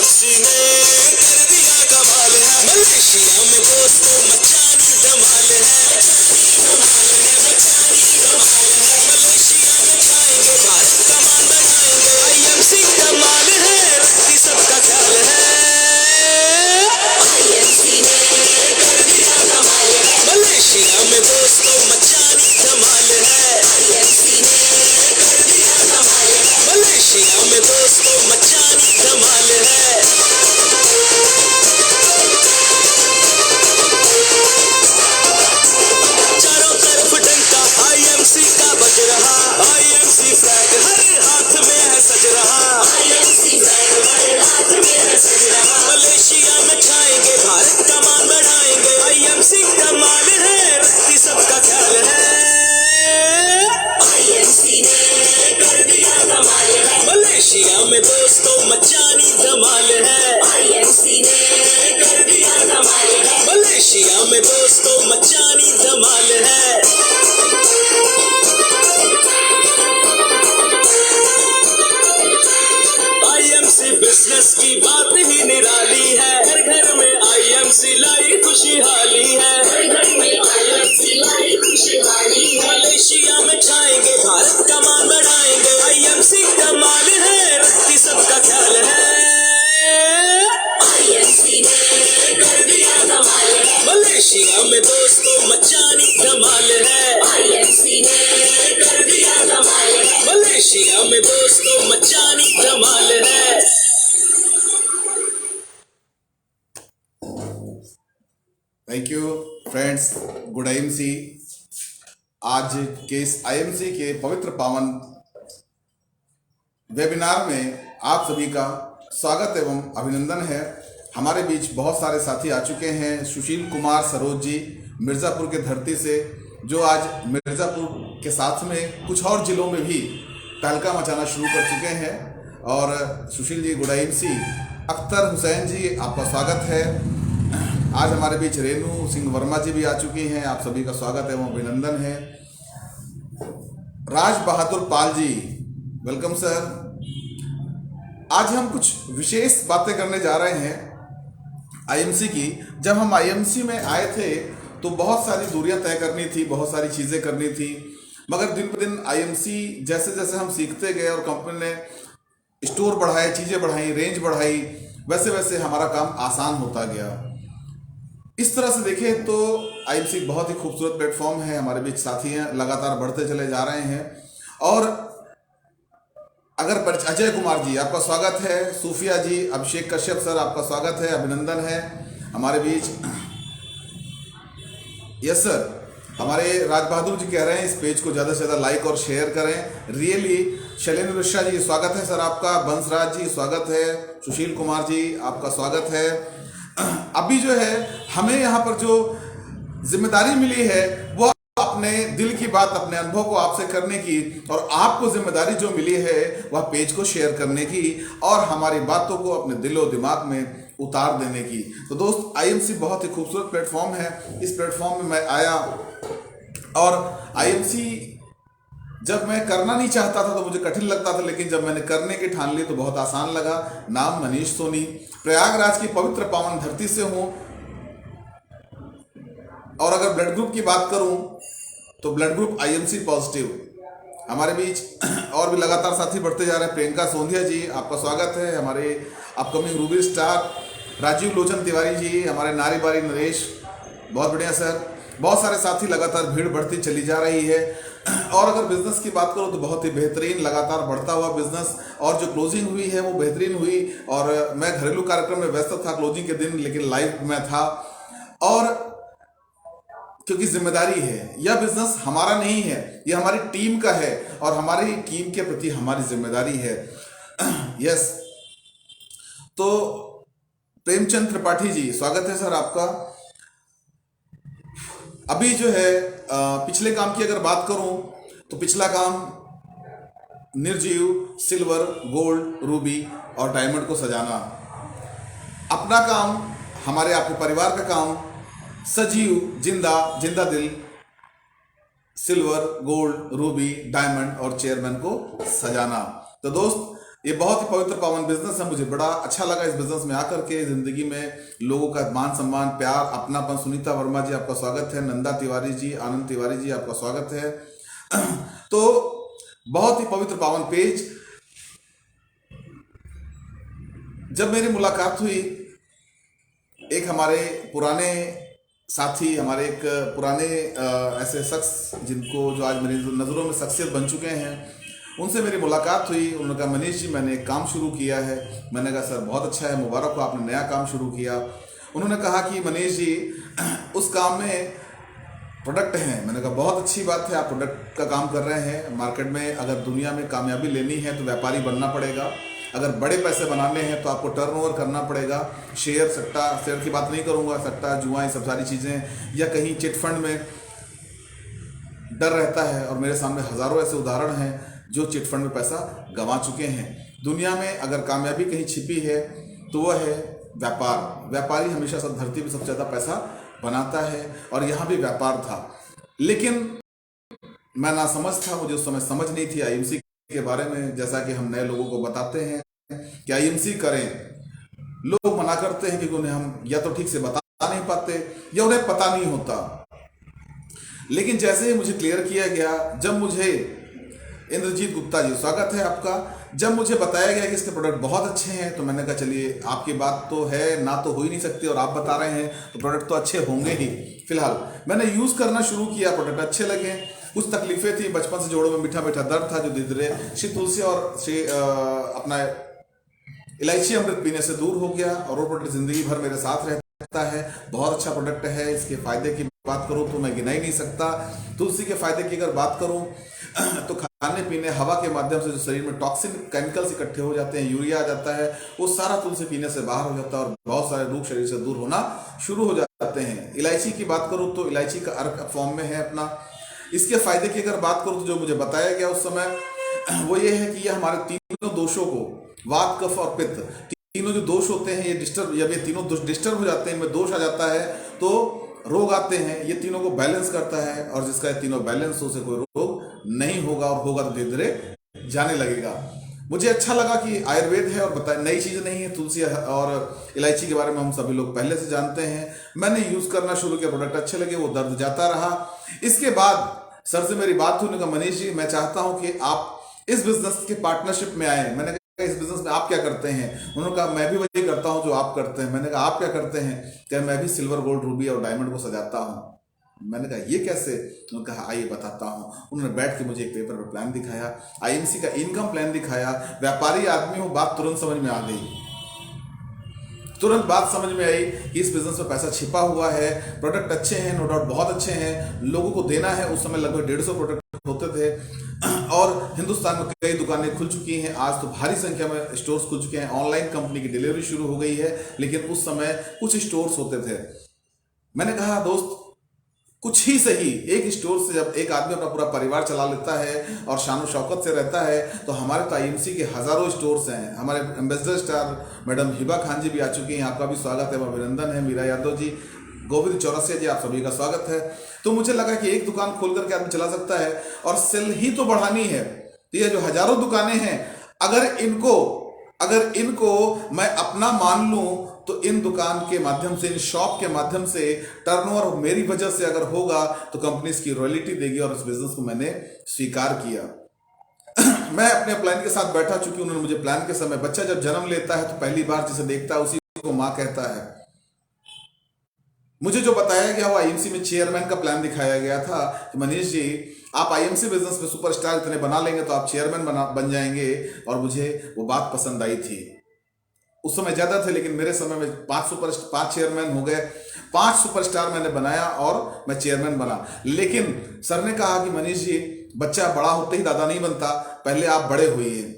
IMC ने कर दिया कमाल है, मलेशिया में दोस्तों मचानी धमाल है, मलेशिया में छाएंगे भारत का मान बढ़ाएंगे, आईएमसी कमाल है रखती सबका ख्याल है, आईएमसी ने कर दिया कमाल है, मलेशिया में दोस्तों मचानी धमाल है, आईएमसी ने कर दिया कमाल है, मलेशिया में दोस्तों मचानी धमाल है। चारों तरफ डंका आईएमसी का बज रहा, आईएमसी फ्लैग हर हाथ में है सज रहा, आईएमसी फ्लैग हर हाथ में है सज रहा, मलेशिया में छाएंगे भारत का मान बढ़ाएंगे, आईएमसी कमाल है रखती सबका ख्याल है, आईएमसी ने कर दिया कमाल है, मलेशिया में दोस्तों मचानी धमाल है, आईएमसी ने कर दिया कमाल है, मलेशिया में दोस्तों मचानी धमाल है। आईएमसी बिजनेस की बात ही निराली है, घर घर में आईएमसी लाई खुशहाली है, घर घर में आईएमसी लाई खुशहाली है, मलेशिया में छाएंगे भारत का मान बढ़ाएंगे, आईएमसी कमाल है रखती सबका ख्याल है, आईएमसी ने कर दिया कमाल है, मलेशिया में दोस्तों मचानी धमाल है, आईएमसी ने कर दिया कमाल है, मलेशिया में दोस्तों मचानी धमाल है। Thank you friends, good IMC. आज के इस आईएमसी के पवित्र पावन वेबिनार में आप सभी का स्वागत एवं अभिनंदन है। हमारे बीच बहुत सारे साथी आ चुके हैं। सुशील कुमार सरोज जी मिर्ज़ापुर के धरती से, जो आज मिर्ज़ापुर के साथ में कुछ और जिलों में भी तहलका मचाना शुरू कर चुके हैं। और सुशील जी गुड आईएमसी। अख्तर हुसैन जी आपका स्वागत है। आज हमारे बीच रेणु सिंह वर्मा जी भी आ चुकी हैं, आप सभी का स्वागत एवं अभिनंदन है। Raj Bahadur Pal ji welcome sir. आज हम कुछ विशेष बातें करने जा रहे हैं आईएमसी की। जब हम आईएमसी में आए थे तो बहुत सारी दूरियां तय करनी थी, बहुत सारी चीज़ें करनी थी, मगर दिन पर दिन आईएमसी जैसे जैसे हम सीखते गए और कंपनी ने स्टोर बढ़ाए, चीज़ें बढ़ाई, रेंज बढ़ाई, वैसे वैसे हमारा काम आसान होता गया। इस तरह से देखें तो आईएमसी बहुत ही खूबसूरत प्लेटफॉर्म है। हमारे बीच साथी हैं, लगातार बढ़ते चले जा रहे हैं। और अगर अजय कुमार जी आपका स्वागत है, सूफिया जी, अभिषेक कश्यप सर आपका स्वागत है, अभिनंदन है हमारे बीच। यस सर, हमारे राज बहादुर जी कह रहे हैं इस पेज को ज़्यादा से ज़्यादा लाइक और शेयर करें। रियली शैलेंद्र मिश्रा जी स्वागत है सर आपका, बंसराज जी स्वागत है, सुशील कुमार जी आपका स्वागत है। अभी जो है हमें यहाँ पर जो जिम्मेदारी मिली है वो अपने दिल की बात, अपने अनुभव को आपसे करने की, और आपको जिम्मेदारी जो मिली है वह पेज को शेयर करने की और हमारी बातों को अपने दिलो दिमाग में उतार देने की। तो दोस्त, आईएमसी बहुत ही खूबसूरत प्लेटफॉर्म है। इस प्लेटफॉर्म में मैं आया और आईएमसी जब मैं करना नहीं चाहता था तो मुझे कठिन लगता था, लेकिन जब मैंने करने की ठान ली तो बहुत आसान लगा। नाम मनीष सोनी, प्रयागराज की पवित्र पावन धरती से हूँ। और अगर ब्लड ग्रुप की बात करूं तो ब्लड ग्रुप आईएमसी पॉजिटिव। हमारे बीच और भी लगातार साथी बढ़ते जा रहे हैं। प्रियंका सोंधिया जी आपका स्वागत है। हमारे upcoming Ruby star Rajiv Lochan Tiwari ji, हमारे नारी बारी नरेश, बहुत बढ़िया सर। बहुत सारे साथी, लगातार भीड़ बढ़ती चली जा रही है। और अगर बिजनेस की बात करो तो बहुत ही बेहतरीन लगातार बढ़ता हुआ बिजनेस, और जो क्लोजिंग हुई है वो बेहतरीन हुई। और मैं घरेलू कार्यक्रम में व्यस्त था क्लोजिंग के दिन, लेकिन लाइव में था। और क्योंकि जिम्मेदारी है, यह बिजनेस हमारा नहीं है, यह हमारी टीम का है और हमारी टीम के प्रति हमारी जिम्मेदारी है। यस, तो प्रेमचंद त्रिपाठी जी स्वागत है सर आपका। अभी जो है पिछले काम की अगर बात करूं तो पिछला काम निर्जीव, सिल्वर, गोल्ड, रूबी और डायमंड को सजाना। अपना काम, हमारे आपके परिवार का काम सजीव, जिंदा, जिंदा दिल, सिल्वर, गोल्ड, रूबी, डायमंड और चेयरमैन को सजाना। तो दोस्त, ये बहुत ही पवित्र पावन बिजनेस है। मुझे बड़ा अच्छा लगा इस बिजनेस में आकर के। जिंदगी में लोगों का मान सम्मान, प्यार, अपनापन। सुनीता वर्मा जी आपका स्वागत है, नंदा तिवारी जी, आनंद तिवारी जी आपका स्वागत है। तो बहुत ही पवित्र पावन पेज। जब मेरी मुलाकात हुई एक हमारे पुराने साथी, हमारे एक पुराने ऐसे शख्स जिनको जो आज मेरी नज़रों में शख्सियत बन चुके हैं, उनसे मेरी मुलाकात हुई। उन्होंने कहा मनीष जी मैंने एक काम शुरू किया है। मैंने कहा सर बहुत अच्छा है, मुबारक हो आपने नया काम शुरू किया। उन्होंने कहा कि मनीष जी उस काम में प्रोडक्ट हैं। मैंने कहा बहुत अच्छी बात है, आप प्रोडक्ट का काम कर रहे हैं। मार्केट में अगर दुनिया में कामयाबी लेनी है तो व्यापारी बनना पड़ेगा। अगर बड़े पैसे बनाने हैं तो आपको टर्नओवर करना पड़ेगा। शेयर, सट्टा, शेयर की बात नहीं करूंगा, सट्टा, जुआ, ये सब सारी चीज़ें, या कहीं चिट फंड में डर रहता है। और मेरे सामने हज़ारों ऐसे उदाहरण हैं जो चिट फंड में पैसा गंवा चुके हैं। दुनिया में अगर कामयाबी कहीं छिपी है तो वह है व्यापार। व्यापारी हमेशा सब धरती में सबसे ज़्यादा पैसा बनाता है, और यहाँ भी व्यापार था। लेकिन मैं ना समझ था, मुझे उस समय समझ नहीं थी आईएमसी के बारे में। जैसा कि हम नए लोगों को बताते हैं कि आईएमसी करें, लोग मना करते हैं क्योंकि उन्हें हम या तो ठीक से बता नहीं पाते या उन्हें पता नहीं होता। लेकिन जैसे ही मुझे क्लियर किया गया, जब मुझे इंद्रजीत गुप्ता जी स्वागत है आपका, जब मुझे बताया गया कि इसके प्रोडक्ट बहुत अच्छे हैं, तो मैंने कहा चलिए आपकी बात तो है, ना तो हो ही नहीं सकती, और आप बता रहे हैं तो प्रोडक्ट तो अच्छे होंगे ही। फिलहाल मैंने यूज़ करना शुरू किया, प्रोडक्ट अच्छे लगे। कुछ तकलीफें थी, बचपन से जोड़ों में मीठा मीठा दर्द था जो धीरे धीरे श्री तुलसी और श्री अपना इलायची अमृत पीने से दूर हो गया, और वो प्रोडक्ट जिंदगी भर मेरे साथ रहता है। बहुत अच्छा प्रोडक्ट है। इसके फायदे की बात करूं तो मैं गिना ही नहीं सकता। तुलसी के फायदे की अगर बात करूं तो खाने पीने, हवा के माध्यम से जो शरीर में टॉक्सिन केमिकल्स इकट्ठे हो जाते हैं, यूरिया आ जाता है, वो सारा तुलसी पीने से बाहर हो जाता है, और बहुत सारे रोग शरीर से दूर होना शुरू हो जाते हैं। इलायची की बात करूं तो इलायची का अर्क फॉर्म में है अपना। इसके फायदे की अगर बात करूं तो जो मुझे बताया गया उस समय वो ये है कि यह हमारे तीनों दोषों को, वात, कफ और पित्त, तीनों जो दोष होते हैं ये डिस्टर्ब, जब ये तीनों दोष डिस्टर्ब हो जाते हैं, इनमें दोष आ जाता है तो रोग आते हैं। ये तीनों को बैलेंस करता है, और जिसका ये तीनों बैलेंस हो, उसे कोई रोग नहीं होगा, और होगा तो धीरे धीरे जाने लगेगा। मुझे अच्छा लगा कि आयुर्वेद है और बताए नई चीज़ नहीं है। तुलसी और इलायची के बारे में हम सभी लोग पहले से जानते हैं। मैंने यूज़ करना शुरू किया, प्रोडक्ट अच्छे लगे, वो दर्द जाता रहा। इसके बाद सर से मेरी बात हुई, उन्होंने कहा मनीष जी मैं चाहता हूँ कि आप इस बिजनेस के पार्टनरशिप में आए। मैंने कहा इस बिजनेस में आप क्या करते हैं? उन्होंने कहा मैं भी वही करता हूं जो आप करते हैं। मैंने कहा आप क्या करते हैं? क्या मैं भी सिल्वर, गोल्ड, रूबी और डायमंड को सजाता हूं। मैंने कहा ये कैसे? उन्होंने कहा आइए बताता हूं। उन्होंने बैठ के मुझे एक पेपर पर प्लान दिखाया, आईएमसी का इनकम प्लान दिखाया। व्यापारी आदमी हो, बात तुरंत समझ में आ गई। तुरंत बात समझ में आई कि इस बिजनेस में पैसा छिपा हुआ है। प्रोडक्ट अच्छे हैं, नो डाउट बहुत अच्छे हैं, लोगों को देना है। उस समय लगभग 150 प्रोडक्ट होते थे, और हिंदुस्तान में कई दुकानें खुल चुकी हैं। आज तो भारी संख्या में स्टोर्स खुल चुके हैं। ऑनलाइन कंपनी की डिलीवरी शुरू हो गई है, लेकिन उस समय कुछ स्टोर्स होते थे। मैंने कहा दोस्त कुछ ही सही, एक स्टोर से जब एक आदमी अपना पूरा परिवार चला लेता है और शान शौकत से रहता है, तो हमारे तो आईएमसी के हजारों स्टोर्स हैं। हमारे ambassador star madam Hiba Khan ji भी आ चुकी हैं, आपका भी स्वागत है, अभिनंदन है। मीरा यादव जी, गोविंद चौरसिया जी, आप सभी का स्वागत है। तो मुझे लगा कि एक दुकान खोल करके आदमी चला सकता है, और सेल ही तो बढ़ानी है। तो ये जो हजारों दुकानें हैं, अगर इनको मैं अपना मान लूं, तो इन दुकान के माध्यम से, इन शॉप के माध्यम से टर्नओवर मेरी वजह से अगर होगा तो कंपनी इसकी रॉयल्टी देगी, और इस बिजनेस को मैंने स्वीकार किया। मैं अपने प्लान के साथ बैठा, चूंकि उन्होंने मुझे प्लान के समय, बच्चा जब जन्म लेता है तो पहली बार जिसे देखता है उसी को माँ कहता है। मुझे जो बताया गया वो आईएमसी में चेयरमैन का प्लान दिखाया गया था कि मनीष जी आप आईएमसी बिजनेस में सुपरस्टार इतने बना लेंगे तो आप चेयरमैन बन जाएंगे, और मुझे वो बात पसंद आई थी। उस समय ज्यादा थे, लेकिन मेरे समय में 5 चेयरमैन हो गए, 5 सुपरस्टार मैंने बनाया और मैं चेयरमैन बना। लेकिन सर ने कहा कि मनीष जी बच्चा बड़ा होते ही दादा नहीं बनता, पहले आप बड़े होइए।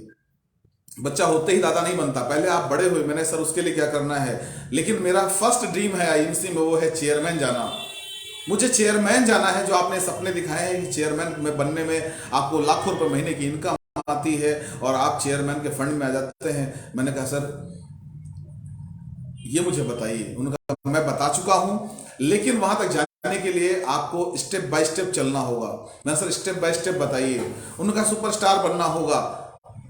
बच्चा होते ही दादा नहीं बनता, पहले आप बड़े हुए। मैंने सर उसके लिए क्या करना है? लेकिन मेरा फर्स्ट ड्रीम है आईएमसी में, वो है चेयरमैन जाना। मुझे चेयरमैन जाना है। जो आपने सपने दिखाए हैं कि चेयरमैन में बनने में आपको लाखों रुपए महीने की इनकम आती है और आप चेयरमैन के फंड में आ जाते हैं। मैंने कहा सर ये मुझे बताइए। उन्होंने कहा मैं बता चुका हूं, लेकिन वहां तक जाने के लिए आपको स्टेप बाय स्टेप चलना होगा। मैंने सर स्टेप बाय स्टेप बताइए। उन्होंने कहा सुपरस्टार बनना होगा।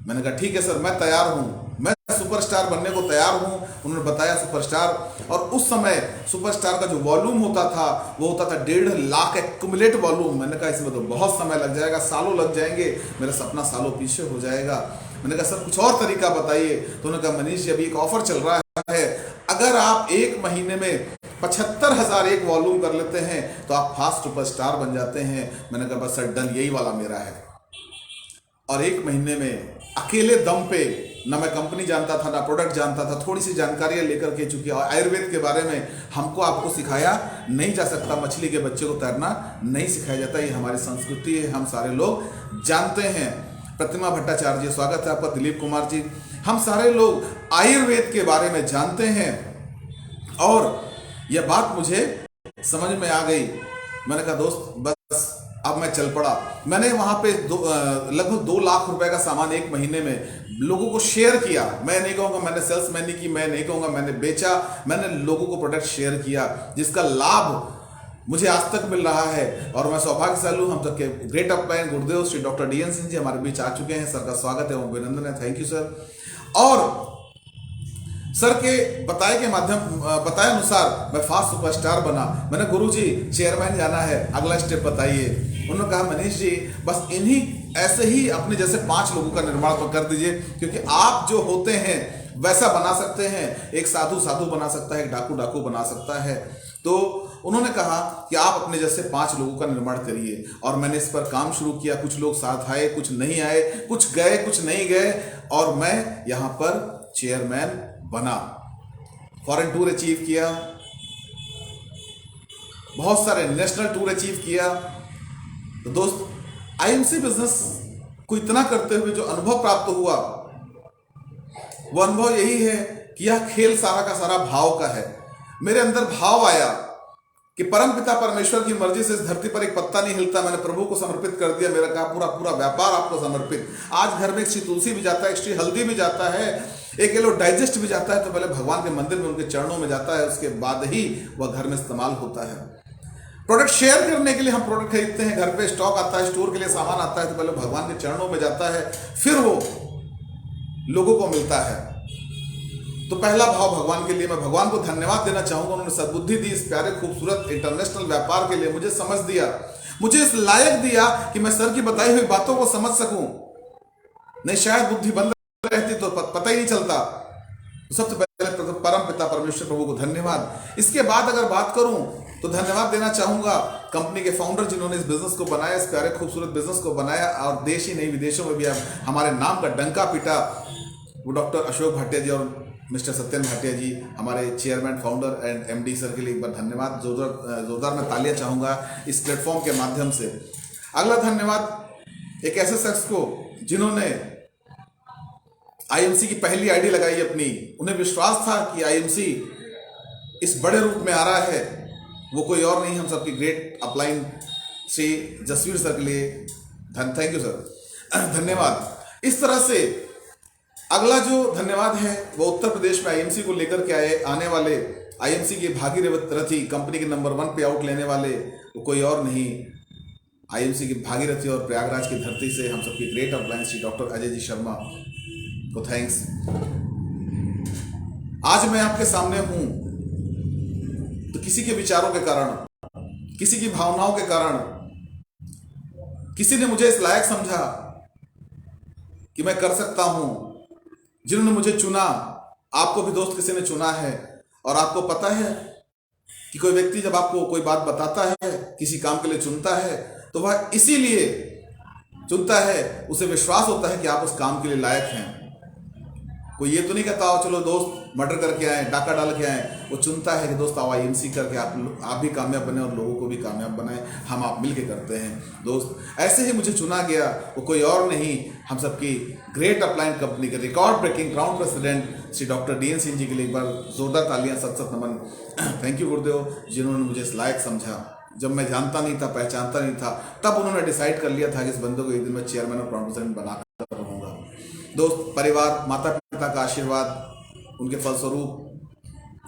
मैंने कहा ठीक है सर, मैं तैयार हूँ, मैं सुपरस्टार बनने को तैयार हूँ। उन्होंने बताया सुपरस्टार, और उस समय सुपरस्टार का जो वॉल्यूम होता था वो होता था 1.5 लाख एक्यूमुलेट वॉल्यूम। मैंने कहा इसमें तो बहुत समय लग जाएगा, सालों लग जाएंगे, मेरा सपना सालों पीछे हो जाएगा। मैंने कहा सर कुछ और तरीका बताइए। तो उन्होंने कहा मनीष जी अभी एक ऑफर चल रहा है, अगर आप 1 महीने में 75,000 एक वॉल्यूम कर लेते हैं तो आप फास्ट सुपरस्टार बन जाते हैं। मैंने कहा बस सर डन, यही वाला मेरा है। और 1 महीने में अकेले दम पे, ना मैं कंपनी जानता था ना प्रोडक्ट जानता था, थोड़ी सी जानकारियां लेकर के, चूंकि आयुर्वेद के बारे में हमको आपको सिखाया नहीं जा सकता, मछली के बच्चे को तैरना नहीं सिखाया जाता, ये हमारी संस्कृति है, हम सारे लोग जानते हैं। प्रतिमा भट्टाचार्य जी स्वागत है आपका, दिलीप कुमार जी, हम सारे लोग आयुर्वेद के बारे में जानते हैं। और यह बात मुझे समझ में आ गई। मैंने कहा दोस्त बस अब मैं चल पड़ा। मैंने वहां पे लगभग 2 लाख रुपए का सामान 1 महीने में लोगों को शेयर किया। मैं नहीं कहूंगा मैंने सेल्समैन नहीं की, मैं नहीं कहूंगा मैंने बेचा, मैंने लोगों को प्रोडक्ट शेयर किया, जिसका लाभ मुझे आज तक मिल रहा है। और मैं सौभाग्यशाली हूँ, हम तक के ग्रेट अपलाइन गुरुदेव श्री डॉक्टर DN सिंह जी हमारे बीच आ चुके हैं। सर का स्वागत है, अभिनंदन है, थैंक यू सर। और सर के बताए अनुसार मैं फास्ट सुपरस्टार बना। मैंने गुरुजी चेयरमैन जाना है, अगला स्टेप बताइए। उन्होंने कहा मनीष जी बस इन्हीं ऐसे ही अपने जैसे 5 लोगों का निर्माण तो कर दीजिए, क्योंकि आप जो होते हैं वैसा बना सकते हैं। एक साधु साधु बना सकता है, एक डाकू डाकू बना सकता है। तो उन्होंने कहा कि आप अपने जैसे 5 लोगों का निर्माण करिए। और मैंने इस पर काम शुरू किया। कुछ लोग साथ आए, कुछ नहीं आए, कुछ गए, कुछ नहीं गए, और मैं यहाँ पर चेयरमैन बना। फॉरेन टूर अचीव किया, बहुत सारे नेशनल टूर अचीव किया। तो दोस्त IMC बिजनेस को इतना करते हुए जो अनुभव प्राप्त हुआ, वो अनुभव यही है कि यह खेल सारा का सारा भाव का है। मेरे अंदर भाव आया कि परमपिता परमेश्वर की मर्जी से इस धरती पर एक पत्ता नहीं हिलता, मैंने प्रभु को समर्पित कर दिया। मेरा कहा पूरा व्यापार आपको समर्पित। आज घर में एक श्री तुलसी भी जाता है, एक श्री हल्दी भी जाता है, 1 किलो डाइजेस्ट भी जाता है, तो पहले भगवान के मंदिर में उनके चरणों में जाता है, उसके बाद ही वह घर में इस्तेमाल होता है। प्रोडक्ट शेयर करने के लिए हम प्रोडक्ट खरीदते हैं, घर पे स्टॉक आता है, स्टोर के लिए सामान आता है, तो पहले भगवान के चरणों में जाता है, फिर वो लोगों को मिलता है। तो पहला भाव भगवान के लिए। मैं भगवान को धन्यवाद देना चाहूंगा, उन्होंने सद्बुद्धि दी, इस प्यारे खूबसूरत इंटरनेशनल व्यापार के लिए मुझे समझ दिया, मुझे इस लायक दिया कि मैं सर की बताई हुई बातों को समझ सकूं। नहीं शायद बुद्धि बंद रहती तो पता ही नहीं चलता। सबसे पहले परम पिता परमेश्वर प्रभु को धन्यवाद। इसके बाद अगर बात करूं तो धन्यवाद देना चाहूंगा कंपनी के फाउंडर जिन्होंने इस बिजनेस को बनाया, इस प्यारे खूबसूरत बिजनेस को बनाया, और देश ही नहीं विदेशों में भी हमारे नाम का डंका पीटा। वो डॉक्टर अशोक भाटिया जी और मिस्टर सत्यन भाटिया जी, हमारे chairman founder and MD sir के लिए एक बार धन्यवाद। जोरदार मैं तालियां चाहूंगा इस प्लेटफॉर्म के माध्यम से। अगला धन्यवाद एक ऐसे शख्स को जिन्होंने IMC की पहली आईडी लगाई अपनी। उन्हें विश्वास था कि IMC इस बड़े रूप में आ रहा है, वो कोई और नहीं हम सबकी great upline Shri Jasvir sir के लिए थैंक यू सर, धन्यवाद। इस तरह से अगला जो धन्यवाद है वो उत्तर प्रदेश में IMC को लेकर के आने वाले IMC की भागीरथी कंपनी के नंबर 1 पे आउट लेने वाले वो कोई और नहीं, IMC की भागीरथी और प्रयागराज की धरती से हम सबकी great upline Shri doctor Ajay ji Sharma को थैंक्स। आज मैं आपके सामने हूं तो किसी के विचारों के कारण, किसी की भावनाओं के कारण, किसी ने मुझे इस लायक समझा कि मैं कर सकता हूं, जिन्होंने मुझे चुना। आपको भी दोस्त किसी ने चुना है। और आपको पता है कि कोई व्यक्ति जब आपको कोई बात बताता है, किसी काम के लिए चुनता है, तो वह इसीलिए चुनता है, उसे विश्वास होता है कि आप उस काम के लिए लायक हैं। कोई ये तो नहीं कहता हो चलो दोस्त मर्डर करके आए, डाका डाल के आए। वो चुनता है कि दोस्त आओ IMC करके आप भी कामयाब बने और लोगों को भी कामयाब बनाए, हम आप मिल के करते हैं। दोस्त ऐसे ही मुझे चुना गया, वो कोई और नहीं, हम सबकी ग्रेट अपलाइन कंपनी के record breaking crown president Shri doctor DN Singh ji के लिए एक बार जोरदार तालियां, सत नमन। थैंक यू गुरुदेव, जिन्होंने मुझे इस लायक समझा। जब मैं जानता नहीं था, पहचानता नहीं था, तब उन्होंने डिसाइड कर लिया था कि इस बंदे को एक दिन मैं चेयरमैन और क्राउन प्रेसिडेंट बनाकर रहूंगा। दोस्त परिवार, माता पिता का आशीर्वाद, उनके फलस्वरूप,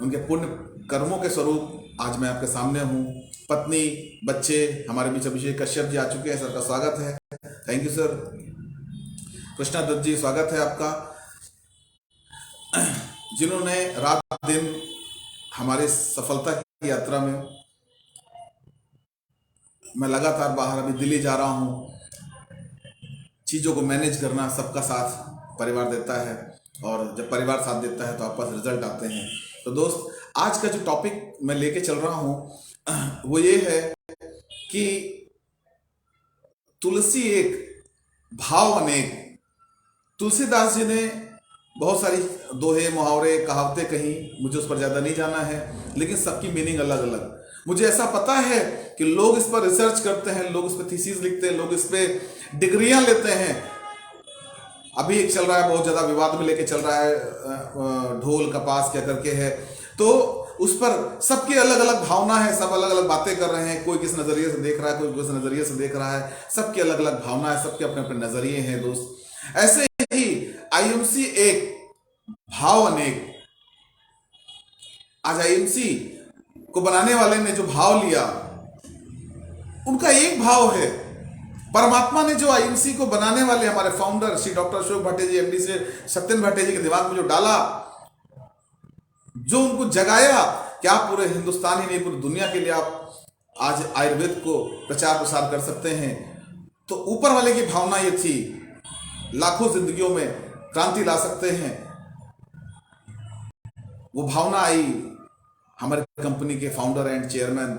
उनके पुण्य कर्मों के स्वरूप आज मैं आपके सामने हूँ। पत्नी, बच्चे, हमारे बीच अभिषेक कश्यप जी आ चुके हैं, सर का स्वागत है, thank you sir. Krishna Dutt ji, स्वागत है आपका, जिन्होंने रात दिन हमारी सफलता की यात्रा में, मैं लगातार बाहर अभी दिल्ली जा रहा हूँ, चीज़ों को मैनेज करना, सबका साथ परिवार देता है और जब परिवार साथ देता है तो आपके पास रिजल्ट आते हैं। तो दोस्त, आज का जो टॉपिक मैं लेके चल रहा हूँ वो ये है कि तुलसी एक भाव अनेक। तुलसीदास जी ने बहुत सारी दोहे, मुहावरे, कहावतें कही, मुझे उस पर ज़्यादा नहीं जाना है, लेकिन सबकी मीनिंग अलग अलग। मुझे ऐसा पता है कि लोग इस पर रिसर्च करते हैं, लोग इस पर थीसिस लिखते हैं, लोग इस पर डिग्रियां लेते हैं। अभी एक चल रहा है, बहुत ज़्यादा विवाद में लेके चल रहा है, ढोल कपास क्या करके है, तो उस पर सबकी अलग अलग भावना है, सब अलग अलग बातें कर रहे हैं, कोई किस नज़रिए से देख रहा है, कोई किस नज़रिए से देख रहा है, सबकी अलग अलग भावना है, सबके अपने अपने नज़रिए हैं। दोस्त, ऐसे ही आईएमसी एक भाव अनेक। आज आईएमसी को बनाने वाले ने जो भाव लिया, उनका एक भाव है। परमात्मा ने जो आईएमसी को बनाने वाले हमारे फाउंडर श्री डॉक्टर अशोक भाटे जी, एमडी से सत्येंद्र भाटे जी के दिमाग में जो डाला, जो उनको जगाया कि आप पूरे हिंदुस्तान ही नहीं, पूरी दुनिया के लिए आप आज आयुर्वेद को प्रचार प्रसार कर सकते हैं, तो ऊपर वाले की भावना ये थी, लाखों जिंदगियों में क्रांति ला सकते हैं। वो भावना आई हमारे कंपनी के founder and chairman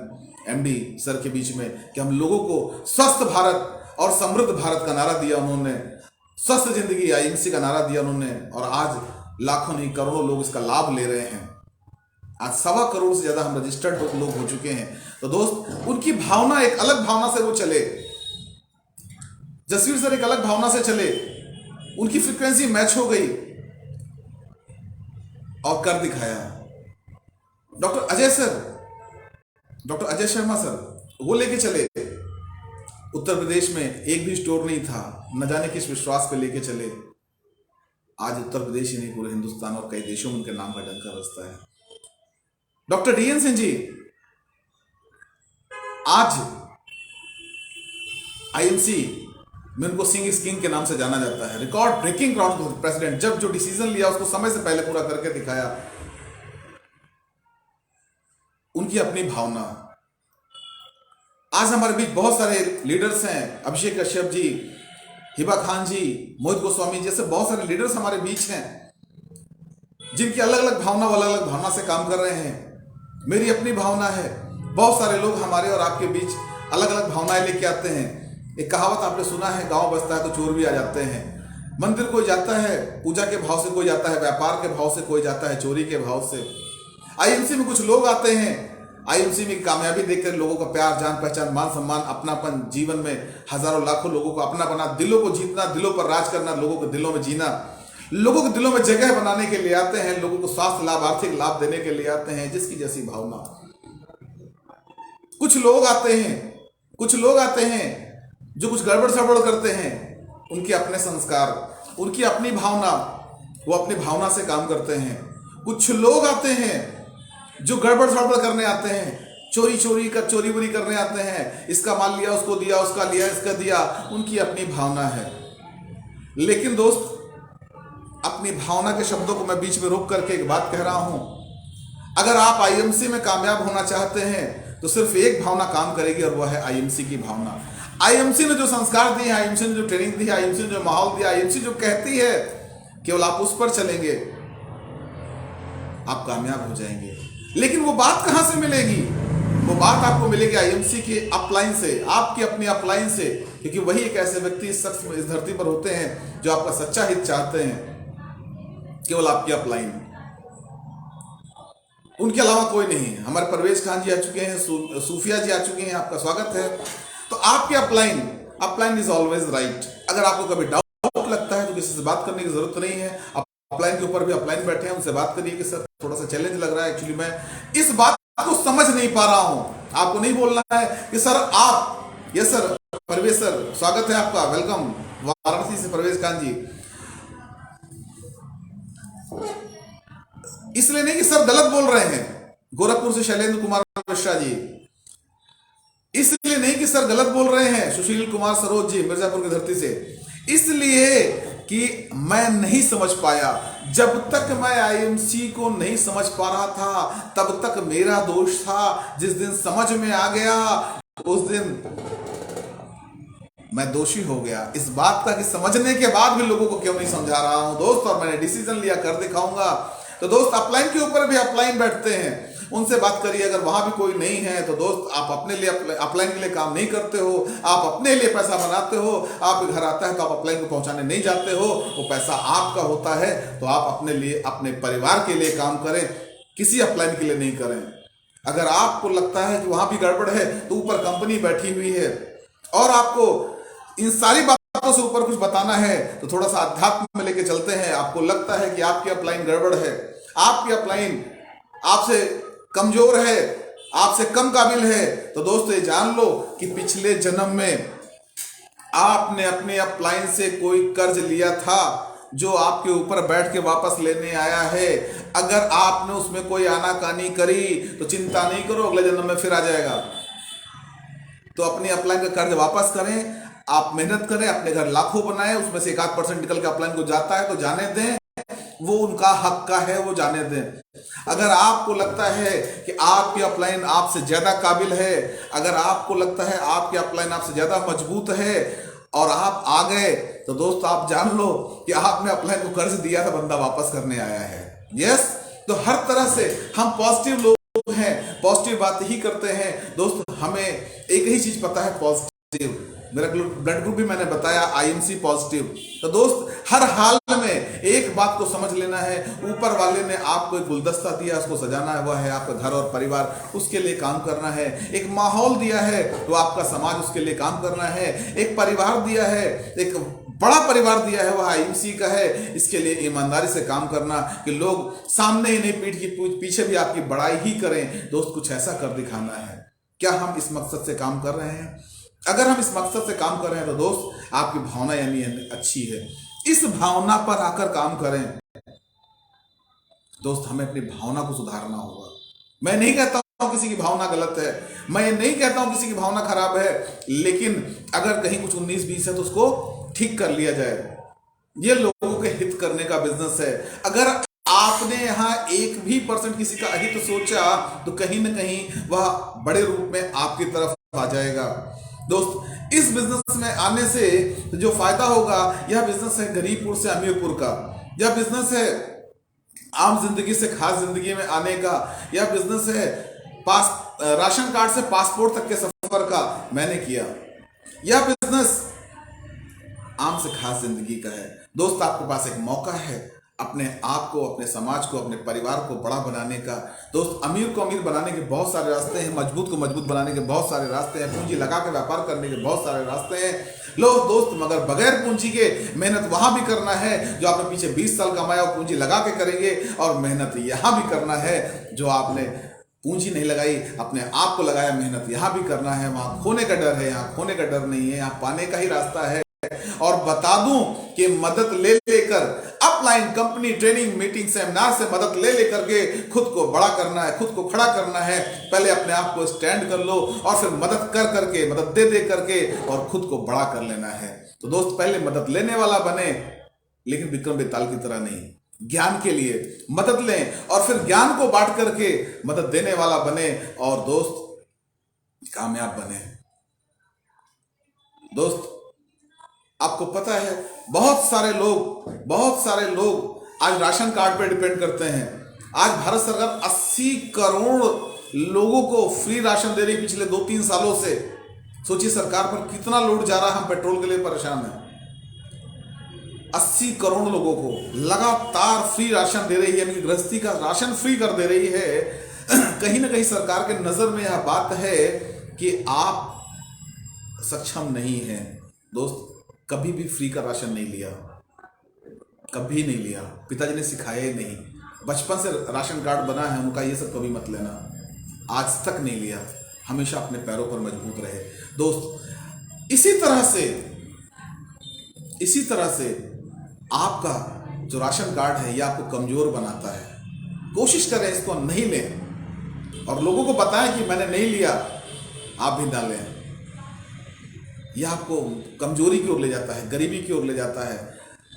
MD sir के बीच में कि हम लोगों को स्वस्थ भारत और समृद्ध भारत का नारा दिया उन्होंने, स्वस्थ जिंदगी आईएमसी का नारा दिया उन्होंने, और आज लाखों नहीं करोड़ों लोग इसका लाभ ले रहे हैं। आज 1.25 करोड़ से ज्यादा हम रजिस्टर्ड लोग हो चुके हैं। तो दोस्त, उनकी भावना एक अलग भावना से वो चले, जसवीर सर एक अलग भावना से चले, उनकी फ्रीक्वेंसी मैच हो गई और कर दिखाया। Doctor Ajay sir, doctor Ajay Sharma sir, वो लेके चले, उत्तर प्रदेश में एक भी स्टोर नहीं था, न जाने किस विश्वास पे लेके चले। आज उत्तर प्रदेश ही नहीं, पूरे हिंदुस्तान और कई देशों में उनके नाम का डंका बजता है। डॉक्टर डीएन सिंह जी, आज आईएमसी में उनको सिंह इज किंग के नाम से जाना जाता है। रिकॉर्ड ब्रेकिंग प्रेसिडेंट, जब जो डिसीजन लिया उसको समय से पहले पूरा करके दिखाया। उनकी अपनी भावना। आज हमारे बीच बहुत सारे लीडर्स हैं, अभिषेक कश्यप जी, हिबा खान जी, मोहित गोस्वामी जैसे बहुत सारे लीडर्स हमारे बीच हैं, जिनकी अलग अलग भावना, अलग अलग भावना से काम कर रहे हैं। मेरी अपनी भावना है। बहुत सारे लोग हमारे और आपके बीच अलग अलग भावनाएं लेके आते हैं। एक कहावत आपने सुना है, गांव बसता है तो चोर भी आ जाते हैं। मंदिर कोई जाता है पूजा के भाव से, कोई जाता है व्यापार के भाव से, कोई जाता है चोरी के भाव से। आईएमसी में कुछ लोग आते हैं, आईएमसी में कामयाबी देखकर लोगों का प्यार, जान पहचान, मान सम्मान, अपनापन, जीवन में हजारों लाखों लोगों को अपना बना, दिलों को जीतना, दिलों पर राज करना, लोगों के दिलों में जीना, लोगों के दिलों में जगह बनाने के लिए आते हैं, लोगों को स्वास्थ्य लाभ, आर्थिक लाभ देने के लिए आते हैं, जिसकी जैसी भावना। कुछ लोग आते हैं जो कुछ गड़बड़ सड़बड़ करते हैं, उनके अपने संस्कार, उनकी अपनी भावना, वो अपनी भावना से काम करते हैं। कुछ लोग आते हैं जो गड़बड़ सड़बड़ करने आते हैं, चोरी बुरी करने आते हैं, इसका माल लिया, उसको दिया, उसका लिया, इसका दिया, उनकी अपनी भावना है। लेकिन दोस्त, अपनी भावना के शब्दों को मैं बीच में रोक करके एक बात कह रहा हूं, अगर आप आईएमसी में कामयाब होना चाहते हैं तो सिर्फ एक भावना काम करेगी, और वह है आईएमसी की भावना। आईएमसी ने जो संस्कार दिए, आईएमसी ने जो ट्रेनिंग दी, आईएमसी ने जो माहौल दिया, आईएमसी जो कहती है केवल आप उस पर चलेंगे, आप कामयाब हो जाएंगे। लेकिन वो बात कहां से मिलेगी? वो बात आपको मिलेगी आईएमसी के अपलाइन से, आपकी अपनी अपलाइन से, क्योंकि वही एक ऐसे व्यक्ति इस धरती पर होते हैं जो आपका सच्चा हित चाहते हैं, केवल आपकी अपलाइन, उनके अलावा कोई नहीं। हमारे परवेज खान जी आ चुके हैं, सूफिया जी आ चुके हैं, आपका स्वागत है। तो आपके अपलाइन इज ऑलवेज राइट। अगर आपको कभी डाउट लगता है तो किसी से बात करने की जरूरत नहीं है। अपलाइन के ऊपर भी अपलाइन बैठे हैं, उनसे बात करिए कि सर थोड़ा सा चैलेंज लग रहा है, एक्चुअली मैं इस बात को समझ नहीं पा रहा हूं। आपको नहीं बोलना है कि सर आप, यस सर, परवेज सर स्वागत है आपका, वेलकम वाराणसी से परवेज खान जी। इसलिए नहीं कि सर गलत बोल रहे हैं, गोरखपुर से शैलेंद्र कुमार मिश्रा जी, इसलिए नहीं कि सर गलत बोल रहे हैं, सुशील कुमार सरोज जी मिर्जापुर की धरती से, इसलिए कि मैं नहीं समझ पाया। जब तक मैं आईएमसी को नहीं समझ पा रहा था तब तक मेरा दोष था। जिस दिन समझ में आ गया उस दिन मैं दोषी हो गया। इस बात का कि समझने के बाद भी लोगों को क्यों नहीं समझा रहा हूं दोस्त, और मैंने डिसीजन लिया कर दिखाऊंगा। तो दोस्त अपलाइन के ऊपर भी अपलाइन बैठते हैं, उनसे बात करिए। अगर वहां भी कोई नहीं है तो दोस्त आप अपने लिए अपलाइन के लिए काम नहीं करते हो, आप अपने लिए पैसा बनाते हो। आप घर आता है तो आप अपलाइन को पहुंचाने नहीं जाते हो, वो पैसा आपका होता है। तो आप अपने लिए, अपने परिवार के लिए काम करें, किसी अपलाइन के लिए नहीं करें। अगर आपको लगता है कि वहां भी गड़बड़ है तो ऊपर कंपनी बैठी हुई है और आपको इन सारी बातों से ऊपर कुछ बताना है तो थोड़ा सा अध्यात्म में लेके चलते हैं। आपको लगता है कि आपकी अपलाइन गड़बड़ है, आपकी अपलाइन आपसे कमजोर है, आपसे कम काबिल है, तो दोस्तों ये जान लो कि पिछले जन्म में आपने अपने अपलाइन से कोई कर्ज लिया था जो आपके ऊपर बैठ के वापस लेने आया है। अगर आपने उसमें कोई आनाकानी करी तो चिंता नहीं करो, अगले जन्म में फिर आ जाएगा। तो अपनी अपलाइन का कर्ज वापस करें, आप मेहनत करें, अपने घर लाखों बनाए, उसमें से 1-8% निकल के अपलाइन को जाता है तो जाने दें, वो उनका हक का है, वो जाने दें। अगर आपको लगता है कि आपकी अपलाइन आपसे ज्यादा काबिल है, अगर आपको लगता है आपकी अपलाइन आपसे ज्यादा मजबूत है और आप आ गए तो दोस्त आप जान लो कि आपने अपलाइन को कर्ज दिया था, बंदा वापस करने आया है। यस, तो हर तरह से हम पॉजिटिव लोग हैं, पॉजिटिव बात ही करते हैं दोस्त। हमें एक ही चीज पता है, पॉजिटिव। मेरा ब्लड ग्रुप भी मैंने बताया आईएमसी पॉजिटिव। तो दोस्त हर हाल में एक बात को समझ लेना है, ऊपर वाले ने आपको एक गुलदस्ता दिया, उसको सजाना है, वह है आपका घर और परिवार, उसके लिए काम करना है। एक माहौल दिया है तो आपका समाज, उसके लिए काम करना है। एक परिवार दिया है, एक बड़ा परिवार दिया है, वह आईएमसी का है, इसके लिए ईमानदारी से काम करना कि लोग सामने ही नहीं पीठ की पीछे भी आपकी बड़ाई ही करें। दोस्त कुछ ऐसा कर दिखाना है। क्या हम इस मकसद से काम कर रहे हैं? अगर हम इस मकसद से काम कर रहे हैं तो दोस्त आपकी भावना यानी अच्छी है, इस भावना पर आकर काम करें। दोस्त हमें अपनी भावना को सुधारना होगा। मैं नहीं कहता हूं किसी की भावना गलत है, मैं ये नहीं कहता हूं किसी की भावना खराब है, लेकिन अगर कहीं कुछ 19-20 है तो उसको ठीक कर लिया जाए। ये लोगों के हित करने का बिजनेस है। अगर आपने यहां 1% किसी का अहित सोचा तो कहीं ना कहीं वह बड़े रूप में आपकी तरफ आ जाएगा। दोस्त इस बिजनेस में आने से जो फायदा होगा, यह बिजनेस है गरीबपुर से अमीरपुर का, यह बिजनेस है आम जिंदगी से खास जिंदगी में आने का, यह बिजनेस है राशन कार्ड से पासपोर्ट तक के सफर का मैंने किया। यह बिजनेस आम से खास जिंदगी का है। दोस्त आपके पास एक मौका है अपने आप को, अपने समाज को, अपने परिवार को बड़ा बनाने का। दोस्त अमीर को अमीर बनाने के बहुत सारे रास्ते हैं, मजबूत को मजबूत बनाने के बहुत सारे रास्ते हैं, पूंजी लगा के व्यापार करने के बहुत सारे रास्ते हैं। लो दोस्त, मगर बगैर पूंजी के मेहनत वहां भी करना है जो आपने पीछे 20 साल कमाया, और पूंजी लगा के करेंगे। और मेहनत यहां भी करना है जो आपने पूंजी नहीं लगाई, अपने आप को लगाया, मेहनत यहां भी करना है। वहां खोने का डर है, यहाँ खोने का डर नहीं है, यहाँ पाने का ही रास्ता है। और बता दूं कि मदद ले लेकर upline company training meeting seminar से मदद ले लेकर के खुद को बड़ा करना है, खुद को खड़ा करना है। पहले अपने आप को स्टैंड कर लो और फिर मदद कर करके, मदद दे दे करके और खुद को बड़ा कर लेना है। तो दोस्त पहले मदद लेने वाला बने, लेकिन विक्रम बेताल की तरह नहीं। ज्ञान के लिए मदद लें और फिर ज्ञान को बांट करके मदद देने वाला बने और दोस्त कामयाब बने। दोस्त आपको पता है बहुत सारे लोग आज राशन कार्ड पे डिपेंड करते हैं। आज भारत सरकार 80 करोड़ लोगों को फ्री राशन दे रही है पिछले 2-3 सालों से। सोचिए सरकार पर कितना लोड जा रहा है, हम पेट्रोल के लिए परेशान हैं। 80 करोड़ लोगों को लगातार फ्री राशन दे रही है, यानी गृहस्थी का राशन फ्री कर दे रही है। कहीं ना कहीं सरकार के नजर में यह बात है कि आप सक्षम नहीं हैं। दोस्त कभी भी फ्री का राशन नहीं लिया, कभी नहीं लिया, पिताजी ने सिखाया ही नहीं। बचपन से राशन कार्ड बना है उनका, ये सब कभी मत लेना, आज तक नहीं लिया। हमेशा अपने पैरों पर मजबूत रहे। दोस्त इसी तरह से आपका जो राशन कार्ड है ये आपको कमजोर बनाता है। कोशिश करें इसको नहीं लें और लोगों को बताएं कि मैंने नहीं लिया, आप भी ना लें। यह आपको कमजोरी की ओर ले जाता है, गरीबी की ओर ले जाता है।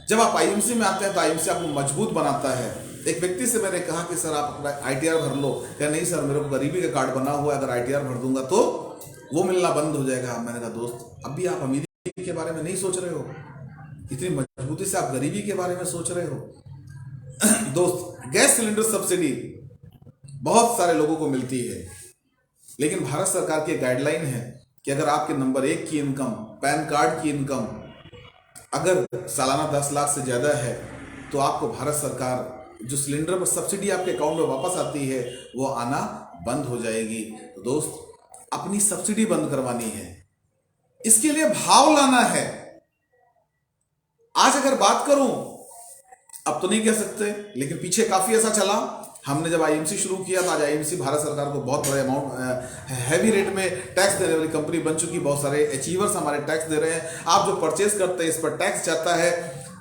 जब आप आईएमसी में आते हैं तो आईएमसी आपको मजबूत बनाता है। एक व्यक्ति से मैंने कहा कि सर आप अपना आईटीआर भर लो, क्या नहीं सर मेरे को गरीबी का कार्ड बना हुआ है, अगर आईटीआर भर दूंगा तो वो मिलना बंद हो जाएगा। मैंने कहा दोस्त अभी आप अमीरी के बारे में नहीं सोच रहे हो, इतनी मजबूती से आप गरीबी के बारे में सोच रहे हो। दोस्त गैस सिलेंडर सब्सिडी बहुत सारे लोगों को मिलती है, लेकिन भारत सरकार की गाइडलाइन है कि अगर आपके नंबर 1 की इनकम, पैन कार्ड की इनकम अगर सालाना 10 लाख से ज़्यादा है तो आपको भारत सरकार जो सिलेंडर पर सब्सिडी आपके अकाउंट में वापस आती है वो आना बंद हो जाएगी। तो दोस्त अपनी सब्सिडी बंद करवानी है, इसके लिए भाव लाना है। आज अगर बात करूं, अब तो नहीं कह सकते, लेकिन पीछे काफी ऐसा चला। हमने जब आईएमसी शुरू किया तो आज आईएमसी भारत सरकार को बहुत बड़े अमाउंट हैवी रेट में टैक्स देने वाली कंपनी बन चुकी। बहुत सारे अचीवर्स हमारे टैक्स दे रहे हैं। आप जो परचेज करते हैं इस पर टैक्स जाता है।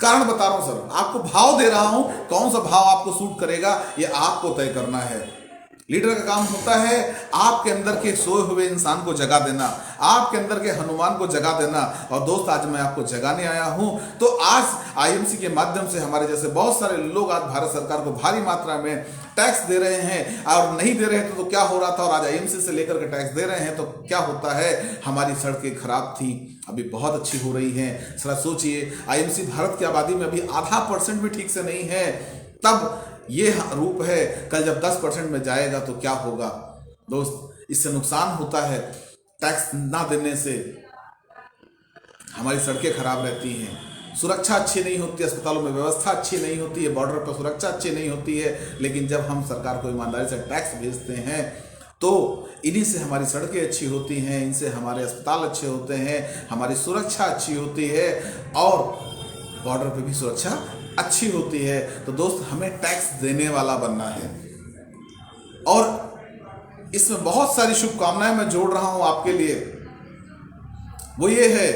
कारण बता रहा हूं सर, आपको भाव दे रहा हूं, कौन सा भाव आपको सूट करेगा ये आपको तय करना है। लीडर का काम होता है आपके अंदर के सोए हुए इंसान को जगा देना, आपके अंदर के हनुमान को जगा देना। और दोस्त आज मैं आपको जगाने आया हूं। तो आज आईएमसी के माध्यम से हमारे जैसे बहुत सारे लोग आज भारत सरकार को भारी मात्रा में टैक्स दे रहे हैं, और नहीं दे रहे थे तो क्या हो रहा था, और आज आईएमसी से लेकर के टैक्स दे रहे हैं तो क्या होता है। हमारी सड़कें खराब थी, अभी बहुत अच्छी हो रही हैं। जरा सोचिए, आईएमसी भारत की आबादी में अभी 0.5% भी ठीक से नहीं है, तब ये रूप है। कल जब 10% में जाएगा तो क्या होगा। दोस्त इससे नुकसान होता है, टैक्स ना देने से हमारी सड़कें खराब रहती हैं, सुरक्षा अच्छी नहीं होती, अस्पतालों में व्यवस्था अच्छी नहीं होती है, बॉर्डर पर सुरक्षा अच्छी नहीं होती है। लेकिन जब हम सरकार को ईमानदारी से टैक्स भेजते हैं तो इन्हीं से हमारी सड़कें अच्छी होती हैं, इनसे हमारे अस्पताल अच्छे होते हैं, हमारी सुरक्षा अच्छी होती है और बॉर्डर पे भी सुरक्षा अच्छी होती है। तो दोस्त हमें टैक्स देने वाला बनना है, और इसमें बहुत सारी शुभकामनाएं मैं जोड़ रहा हूं आपके लिए। वो ये है,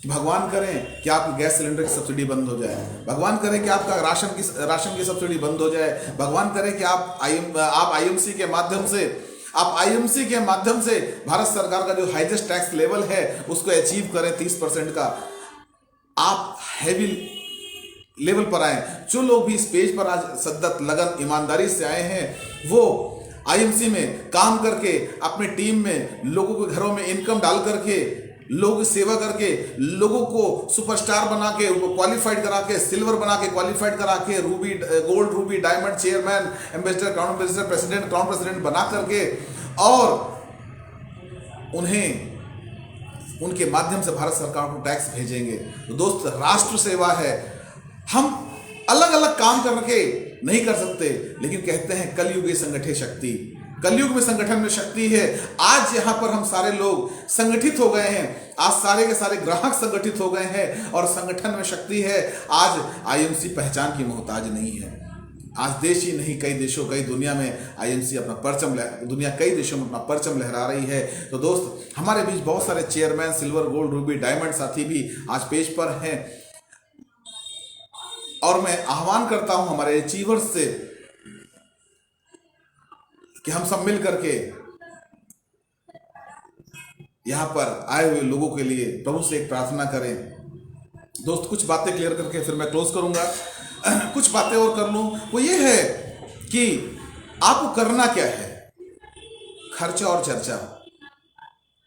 भगवान करें कि आपकी गैस सिलेंडर की सब्सिडी बंद हो जाए, भगवान करें कि आपका राशन की सब्सिडी बंद हो जाए, भगवान करें कि आप आईएमसी के माध्यम से भारत सरकार का जो हाईएस्ट टैक्स लेवल है उसको अचीव करें 30% का। आप हैवी लेवल पर आए। जो लोग भी इस पेज पर आज सद्दत लगन ईमानदारी से आए हैं वो आईएमसी में काम करके अपने टीम में लोगों के घरों में इनकम डाल करके, लोगों की सेवा करके, लोगों को सुपरस्टार बना के, उनको क्वालिफाइड करा के, सिल्वर बना के, क्वालिफाइड करा के, Ruby, gold, Ruby, diamond, chairman, ambassador, crown ambassador, president, crown president बना करके, और उन्हें उनके माध्यम से भारत सरकार को टैक्स भेजेंगे। तो दोस्त राष्ट्र सेवा है। हम अलग अलग काम करके नहीं कर सकते, लेकिन कहते हैं कलयुग में संगठित शक्ति, कलयुग में संगठन में शक्ति है। आज यहां पर हम सारे लोग संगठित हो गए हैं, आज सारे के सारे ग्राहक संगठित हो गए हैं और संगठन में शक्ति है। आज आईएमसी पहचान की मोहताज नहीं है। आज देश ही नहीं, कई देशों, कई दुनिया में आईएमसी अपना परचम, दुनिया कई देशों में अपना परचम लहरा रही है। तो दोस्त हमारे बीच बहुत सारे chairman, silver, gold, Ruby, diamond साथी भी आज पेज पर हैं, और मैं आह्वान करता हूं हमारे अचीवर्स से कि हम सब मिल करके यहां पर आए हुए लोगों के लिए प्रभु से एक प्रार्थना करें। दोस्त कुछ बातें क्लियर करके फिर मैं क्लोज करूंगा। कुछ बातें और कर लूं, वो ये है कि आपको करना क्या है। खर्चा और चर्चा,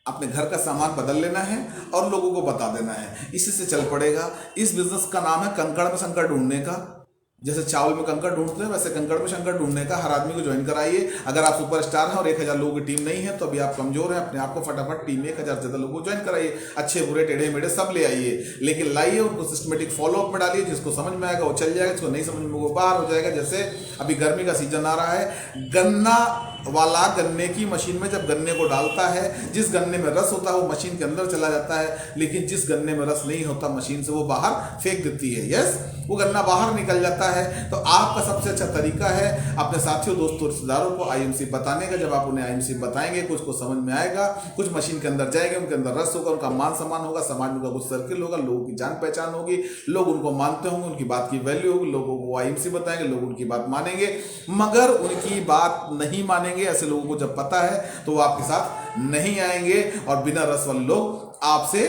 अपने घर का सामान बदल लेना है और लोगों को बता देना है, इसी से चल पड़ेगा। इस बिजनेस का नाम है कंकड़ में शंकर ढूंढने का। जैसे चावल में कंकड़ ढूंढते हैं वैसे कंकड़ में शंकर ढूंढने का। हर आदमी को ज्वाइन कराइए। अगर आप सुपरस्टार हैं और 1000 लोगों की टीम नहीं है तो अभी आप कमजोर हैं, अपने आप को फटाफट टीम में 1000 से ज्यादा लोगों को ज्वाइन कराइए। अच्छे बुरे टेढ़े मेढ़े सब ले आइए, लेकिन लाइए उनको सिस्टमेटिक फॉलोअप में डालिए। जिसको समझ में आएगा वो चल जाएगा, जिसको नहीं समझ में वो बाहर हो जाएगा। जैसे अभी गर्मी का सीजन आ रहा है, गन्ना वाला गन्ने की मशीन में जब गन्ने को डालता है, जिस गन्ने में रस होता है वो मशीन के अंदर चला जाता है, लेकिन जिस गन्ने में रस नहीं होता मशीन से वो बाहर फेंक देती है। यस, वो गन्ना बाहर निकल जाता है, तो आपका सबसे अच्छा तरीका है अपने साथियों, दोस्तों, रिश्तेदारों को आईएमसी बताने का। जब आप उन्हें आईएमसी बताएंगे, कुछ को समझ में आएगा, कुछ मशीन के अंदर जाएंगे, उनके अंदर रस होगा, उनका मान सम्मान होगा, समाज में उनका कुछ सर्किल होगा, लोगों की जान पहचान होगी, लोग उनको मानते होंगे, उनकी बात की वैल्यू होगी, लोगों को आईएमसी बताएंगे, लोग उनकी बात मानेंगे। मगर उनकी बात नहीं मानेंगे, ऐसे लोगों को जब पता है तो वो आपके साथ नहीं आएंगे और बिना रस वाले लोग आपसे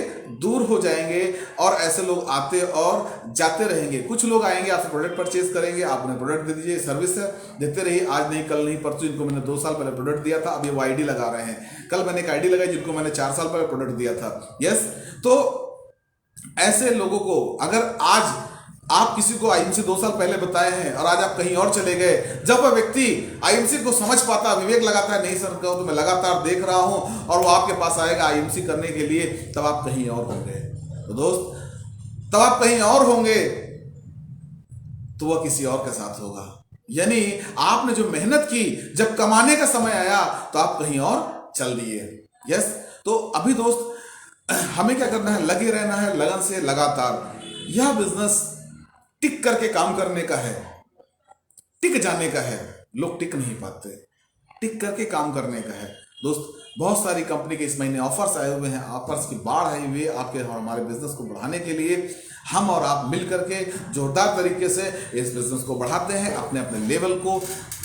दूर हो जाएंगे। और ऐसे लोग आते और जाते रहेंगे। कुछ लोग आएंगे, आपसे प्रोडक्ट परचेज करेंगे, आप उन्हें प्रोडक्ट दे दीजिए, सर्विस है, देते रहिए। आज नहीं, कल नहीं, परसों इनको मैंने 2 साल पहले प्रोडक्ट दिया था, अभी वो आईडी लगा रहे हैं। कल मैंने एक आईडी लगाई जिनको मैंने 4 साल पहले प्रोडक्ट दिया था। यस, तो ऐसे लोगों को अगर आज आप किसी को आईएमसी 2 साल पहले बताए हैं और आज आप कहीं और चले गए, जब वह व्यक्ति आईएमसी को समझ पाता, विवेक लगाता है, नहीं सर तो मैं लगातार देख रहा हूं, और वो आपके पास आएगा आईएमसी करने के लिए, तब आप कहीं और होंगे। तो दोस्त, तब आप कहीं और होंगे तो वह किसी और के साथ होगा। यानी आपने जो मेहनत की, जब कमाने का समय आया तो आप कहीं और चल दिए। यस, तो अभी दोस्त हमें क्या करना है, लगे रहना है लगन से लगातार। यह बिजनेस टिक करके काम करने का है, टिक जाने का है। लोग टिक नहीं पाते, टिक करके काम करने का है। दोस्त, बहुत सारी कंपनी के इस महीने ऑफर्स आए हुए हैं, ऑफर्स की बाढ़ आई हुई है आपके और हमारे बिजनेस को बढ़ाने के लिए। हम और आप मिल करके जोरदार तरीके से इस बिजनेस को बढ़ाते हैं, अपने अपने लेवल को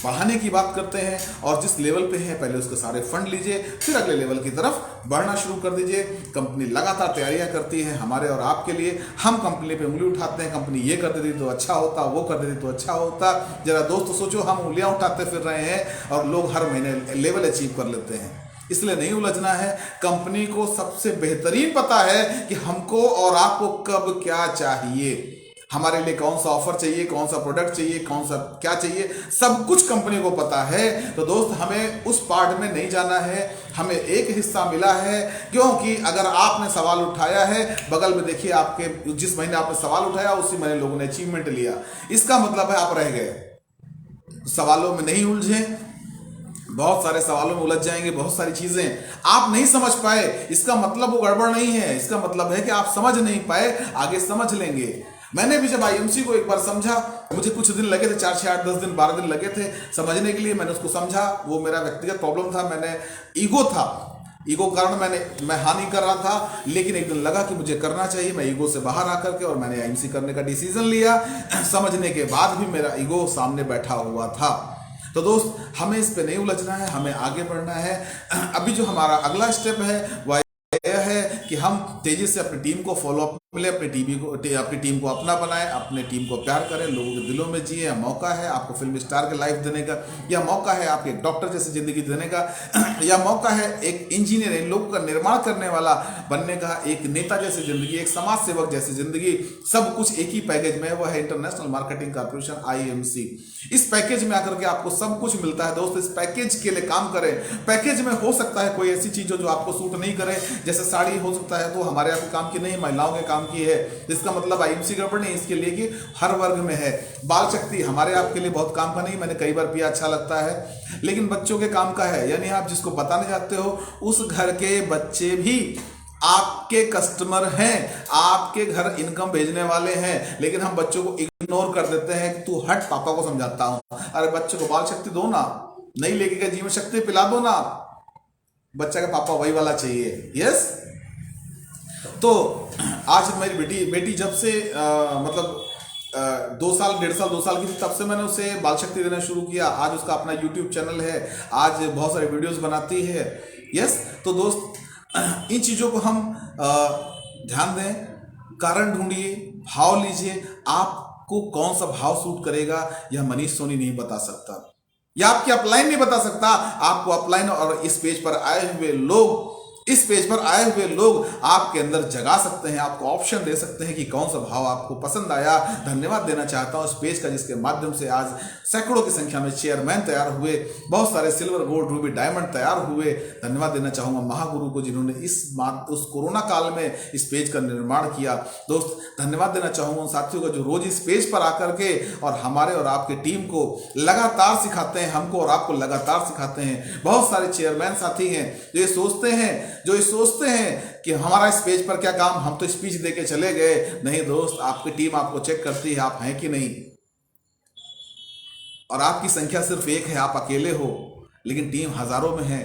बढ़ाने की बात करते हैं। और जिस लेवल पे है पहले उसके सारे फंड लीजिए, फिर अगले लेवल की तरफ बढ़ना शुरू कर दीजिए। कंपनी लगातार तैयारियां करती है हमारे और आपके लिए। हम कंपनी पे उंगली उठाते हैं, कंपनी ये कर देती तो अच्छा होता, वो कर देती तो अच्छा होता। जरा दोस्तों सोचो, हम उंगलियां उठाते फिर रहे हैं और लोग हर महीने लेवल अचीव कर लेते हैं। इसलिए नहीं उलझना है। कंपनी को सबसे बेहतरीन पता है कि हमको और आपको कब क्या चाहिए, हमारे लिए कौन सा ऑफर चाहिए, कौन सा प्रोडक्ट चाहिए, कौन सा क्या चाहिए, सब कुछ कंपनी को पता है। तो दोस्त, हमें उस पार्ट में नहीं जाना है, हमें एक हिस्सा मिला है। क्योंकि अगर आपने सवाल उठाया है, बगल में देखिए, आपके जिस महीने आपने सवाल उठाया उसी महीने लोगों ने अचीवमेंट लिया। इसका मतलब है आप रह गए। सवालों में नहीं उलझे, बहुत सारे सवालों में उलझ जाएंगे। बहुत सारी चीजें आप नहीं समझ पाए, इसका मतलब वो गड़बड़ नहीं है, इसका मतलब है कि आप समझ नहीं पाए, आगे समझ लेंगे। मैंने भी जब आईएमसी को एक बार समझा, मुझे कुछ दिन लगे थे, 4 से 8 10 दिन 12 दिन लगे थे समझने के लिए। मैंने उसको समझा, वो मेरा व्यक्तिगत प्रॉब्लम था, मैंने ईगो था, ईगो कारण मैं हाँ नहीं कर रहा था। लेकिन एक दिन लगा कि मुझे करना चाहिए, मैं ईगो से बाहर आकर के और मैंने आईएमसी करने का डिसीजन लिया। समझने के बाद भी मेरा ईगो सामने बैठा हुआ था। तो दोस्त, हमें इस पे नहीं उलझना है, हमें आगे बढ़ना है। अभी जो हमारा अगला स्टेप है वह यह है कि हम तेजी से अपनी टीम को फॉलोअप मिले, अपनी टीम को अपना बनाएं, अपने टीम को प्यार करें, लोगों के दिलों में जिए। मौका है आपको फिल्म स्टार के लाइफ देने का, या मौका है आपके डॉक्टर जैसी जिंदगी देने का, या मौका है एक इंजीनियर, इन लोगों का निर्माण करने वाला बनने का, एक नेता जैसी जिंदगी, एक समाज सेवक जैसी जिंदगी। सब कुछ एक ही पैकेज में है, वह है इंटरनेशनल मार्केटिंग कॉर्पोरेशन आईएमसी। इस पैकेज में आकर के आपको सब कुछ मिलता है। दोस्त, इस पैकेज के लिए काम करें। पैकेज में हो सकता है कोई ऐसी चीज हो जो आपको सूट नहीं करे, जैसे साड़ी हो सकता है तो हमारे यहाँ काम की नहीं, महिलाओं के काम की है। इसका मतलब आईएमसी गड़बड़ नहीं, इसके लिए कि हर वर्ग में है। बाल शक्ति हमारे आपके लिए बहुत काम का नहीं, मैंने कई बार पिया, अच्छा लगता है, लेकिन बच्चों के काम का है। यानी आप जिसको बताने जाते हो उस घर के बच्चे भी आपके कस्टमर हैं, आपके घर इनकम भेजने वाले हैं। लेकिन हम बच्चों को इग्नोर कर देते हैं कि तू हट, पापा को समझाता हूं। अरे बच्चों को बाल शक्ति दो ना, नहीं लेके जीवन शक्ति पिला दो ना, बच्चा का पापा वही वाला चाहिए। यस, तो आज मेरी बेटी जब से 2 साल 1.5 साल 2 साल की थी, तब से मैंने उसे बाल शक्ति देना शुरू किया। आज उसका अपना यूट्यूब चैनल है, आज बहुत सारे वीडियोस बनाती है। यस, तो दोस्त, इन चीज़ों को हम ध्यान दें, कारण ढूंढिए, भाव लीजिए। आपको कौन सा भाव सूट करेगा यह मनीष सोनी नहीं बता सकता, या आपकी अपलाइन नहीं बता सकता। आपको अपलाइन और इस पेज पर आए हुए लोग आपके अंदर जगा सकते हैं, आपको ऑप्शन दे सकते हैं कि कौन सा भाव आपको पसंद आया। धन्यवाद देना चाहता हूं इस पेज का, जिसके माध्यम से आज सैकड़ों की संख्या में चेयरमैन तैयार हुए, बहुत सारे सिल्वर, गोल्ड, रूबी, डायमंड तैयार हुए। धन्यवाद देना चाहूंगा महागुरु को, जिन्होंने उस कोरोना काल में इस पेज का निर्माण किया। दोस्त, धन्यवाद देना चाहूंगा उन साथियों का जो रोज इस पेज पर आकर के और हमारे और आपके टीम को लगातार सिखाते हैं, हमको और आपको लगातार सिखाते हैं। बहुत सारे चेयरमैन साथी हैं जो ये सोचते हैं कि हमारा इस पेज पर क्या काम, हम तो स्पीच देके चले गए। नहीं दोस्त, आपकी टीम आपको चेक करती है आप हैं कि नहीं। और आपकी संख्या सिर्फ एक है, आप अकेले हो, लेकिन टीम हजारों में है।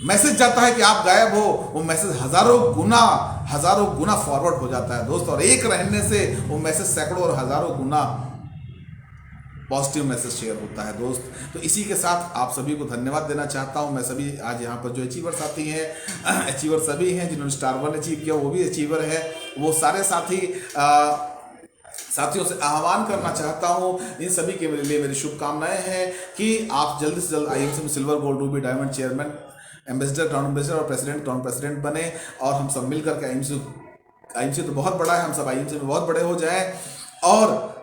मैसेज जाता है कि आप गायब हो, वो मैसेज हजारों गुना फॉरवर्ड हो जाता है दोस्त, और एक रहने से वो मैसेज सैकड़ों और हजारों गुना पॉजिटिव मैसेज शेयर होता है दोस्त। तो इसी के साथ आप सभी को धन्यवाद देना चाहता हूं। मैं सभी आज यहाँ पर जो अचीवर साथी हैं, अचीवर सभी हैं जिन्होंने स्टार 1 अचीव किया, वो भी अचीवर है। वो सारे साथियों से आह्वान करना चाहता हूं, इन सभी के लिए मेरी शुभकामनाएं हैं कि आप जल्द से जल्द आईएमसी में silver, gold, Ruby, diamond, chairman, ambassador, town ambassador और प्रेसिडेंट, टाउन प्रेसिडेंट बने, और हम सब मिलकर के आईएमसी तो बहुत बड़ा है, हम सब आईएमसी में बहुत बड़े हो जाएं। और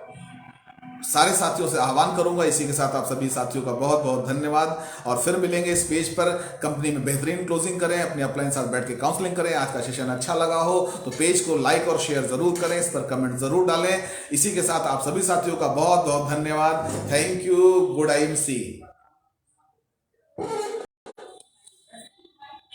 सारे साथियों से आह्वान करूंगा। इसी के साथ आप सभी साथियों का बहुत बहुत धन्यवाद, और फिर मिलेंगे इस पेज पर। कंपनी में बेहतरीन क्लोजिंग करें, अपने अपलाइन साथ बैठ के काउंसलिंग करें। आज का सेशन अच्छा लगा हो तो पेज को लाइक और शेयर जरूर करें, इस पर कमेंट जरूर डालें। इसी के साथ आप सभी साथियों का बहुत बहुत धन्यवाद। Thank you. Good IMC.